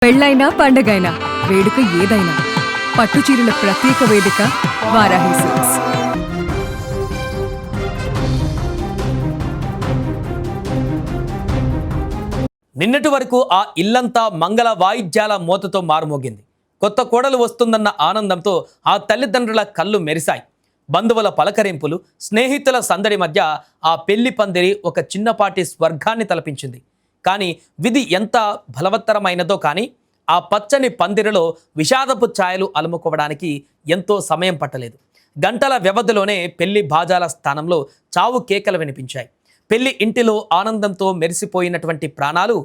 పెళ్ళైనా పండగైనా వేడుక ఏదైనా పట్టుచీరల ప్రత్యేక వేదిక వారాహి సిల్క్స్. నిన్నటి వరకు ఆ ఇల్లంతా మంగళ వాయిద్యాల మోతతో మారుమోగింది. కొత్త కోడలు వస్తుందన్న ఆనందంతో ఆ తల్లిదండ్రుల కళ్ళు మెరిశాయి. బంధువుల పలకరింపులు, స్నేహితుల సందడి మధ్య ఆ పెళ్లి పందిరి ఒక చిన్నపాటి స్వర్గాన్ని తలపించింది. కానీ విధి ఎంత బలవత్తరమైనదో కానీ ఆ పచ్చని పందిరిలో విషాదపు ఛాయలు అలుముకోవడానికి ఎంతో సమయం పట్టలేదు. గంటల వ్యవధిలోనే పెళ్లి బాజాల స్థానంలో చావు కేకలు వినిపించాయి. పెళ్లి ఇంటిలో ఆనందంతో మెరిసిపోయినటువంటి ప్రాణాలు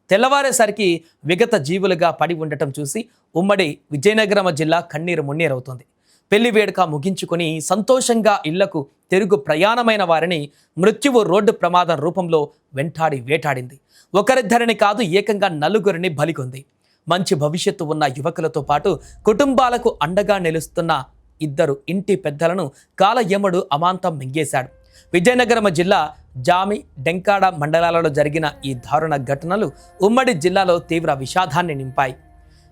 తెల్లవారేసరికి విగత జీవులుగా పడి ఉండటం చూసి ఉమ్మడి విజయనగరం జిల్లా కన్నీరు మున్నీరవుతోంది. పెళ్లి వేడుక ముగించుకొని సంతోషంగా ఇళ్లకు తిరుగు ప్రయాణమైన వారిని మృత్యువు రోడ్డు ప్రమాదం రూపంలో వెంటాడి వేటాడింది. ఒకరిద్దరిని కాదు, ఏకంగా నలుగురిని బలికొంది. మంచి భవిష్యత్తు ఉన్న యువకులతో పాటు కుటుంబాలకు అండగా నిలుస్తున్న ఇద్దరు ఇంటి పెద్దలను కాలయముడు అమాంతం మింగేశాడు. విజయనగరం జిల్లా జామి, డెంకాడ మండలాలలో జరిగిన ఈ దారుణ ఘటనలు ఉమ్మడి జిల్లాలో తీవ్ర విషాదాన్ని నింపాయి.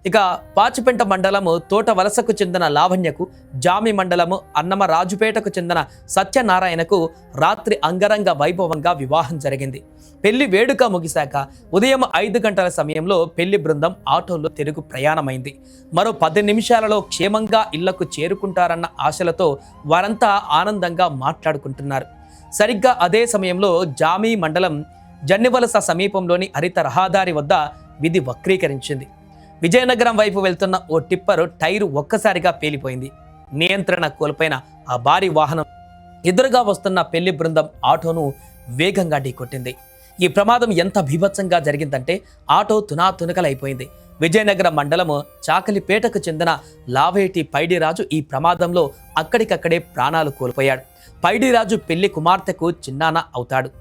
ఇక పాచిపెంట మండలము తోట వలసకు చెందిన లావణ్యకు, జామి మండలము అన్నమరాజుపేటకు చెందిన సత్యనారాయణకు రాత్రి అంగరంగ వైభవంగా వివాహం జరిగింది. పెళ్లి వేడుక ముగిశాక ఉదయం 5 గంటల సమయంలో పెళ్లి బృందం ఆటోలో తిరుగు ప్రయాణమైంది. మరో 10 నిమిషాలలో క్షేమంగా ఇళ్లకు చేరుకుంటారన్న ఆశలతో వారంతా ఆనందంగా మాట్లాడుకుంటున్నారు. సరిగ్గా అదే సమయంలో జామి మండలం జన్నివలస సమీపంలోని హరిత రహదారి వద్ద విధి వక్రీకరించింది. విజయనగరం వైపు వెళ్తున్న ఓ టిప్పరు టైరు ఒక్కసారిగా పేలిపోయింది. నియంత్రణ కోల్పోయిన ఆ భారీ వాహనం ఎదురుగా వస్తున్న పెళ్లి బృందం ఆటోను వేగంగా ఢీకొట్టింది. ఈ ప్రమాదం ఎంత బీభత్సంగా జరిగిందంటే ఆటో తునాతునకలైపోయింది. విజయనగరం మండలము చాకలిపేటకు చెందిన లావేటి పైడిరాజు ఈ ప్రమాదంలో అక్కడికక్కడే ప్రాణాలు కోల్పోయాడు. పైడిరాజు పెళ్లి కుమార్తెకు చిన్నాన్న అవుతాడు.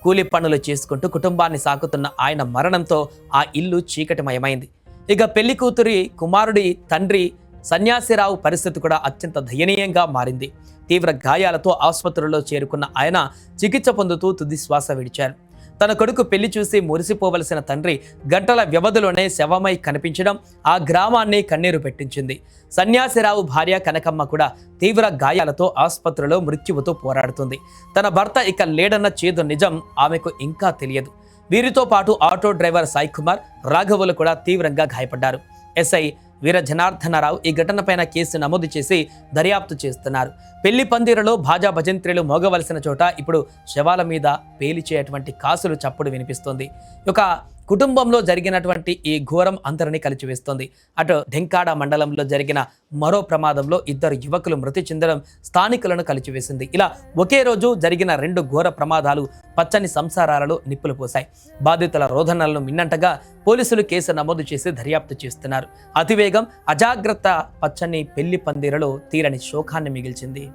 కూలి పనులు చేసుకుంటూ కుటుంబాన్ని సాకుతున్న ఆయన మరణంతో ఆ ఇల్లు చీకటిమయమైంది. ఇక పెళ్లి కూతురి కుమారుడి తండ్రి సన్యాసిరావు పరిస్థితి కూడా అత్యంత దయనీయంగా మారింది. తీవ్ర గాయాలతో ఆసుపత్రిలో చేరుకున్న ఆయన చికిత్స పొందుతూ తుది శ్వాస విడిచారు. తన కొడుకు పెళ్లి చూసి మురిసిపోవలసిన తండ్రి గంటల వ్యవధిలోనే శవమై కనిపించడం ఆ గ్రామాన్ని కన్నీరు పెట్టించింది. సన్యాసిరావు భార్య కనకమ్మ కూడా తీవ్ర గాయాలతో ఆసుపత్రిలో మృత్యువుతో పోరాడుతుంది. తన భర్త ఇక లేడన్న చేదు నిజం ఆమెకు ఇంకా తెలియదు. వీరితో పాటు ఆటో డ్రైవర్ సాయి కుమార్, రాఘవులు కూడా తీవ్రంగా గాయపడ్డారు. ఎస్ఐ వీర జనార్దనరావు ఈ ఘటనపైన కేసు నమోదు చేసి దర్యాప్తు చేస్తున్నారు. పెళ్లి పందిరలో భాజా భజంత్రీలు మోగవలసిన చోట ఇప్పుడు శవాల మీద పేలిచేటువంటి కాసులు చప్పుడు వినిపిస్తుంది. ఒక కుటుంబంలో జరిగినటువంటి ఈ ఘోరం అందరినీ కలిచివేస్తుంది. అటు ఢెంకాడ మండలంలో జరిగిన మరో ప్రమాదంలో 2 యువకులు మృతి చెందడం స్థానికులను కలిచివేసింది. ఇలా ఒకే రోజు జరిగిన 2 ఘోర ప్రమాదాలు పచ్చని సంసారాలలో నిప్పులు పోశాయి. బాధితుల రోదనలను మిన్నంటగా పోలీసులు కేసు నమోదు చేసి దర్యాప్తు చేస్తున్నారు. అతివేగం, అజాగ్రత్త పచ్చని పెళ్లి పందిరలో తీరని శోకాన్ని మిగిల్చింది.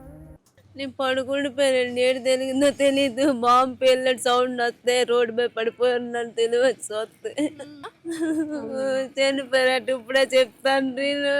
నేను పడుకుండిపోయాను. ఏడు తెలిగిందో తెలీదు. బాంబు పేలినట్టు సౌండ్ వస్తే రోడ్డు మీద పడిపోయినట్టు తెలియదు. చూస్తే చనిపోయారట్టు ఇప్పుడే చెప్తాను నేను.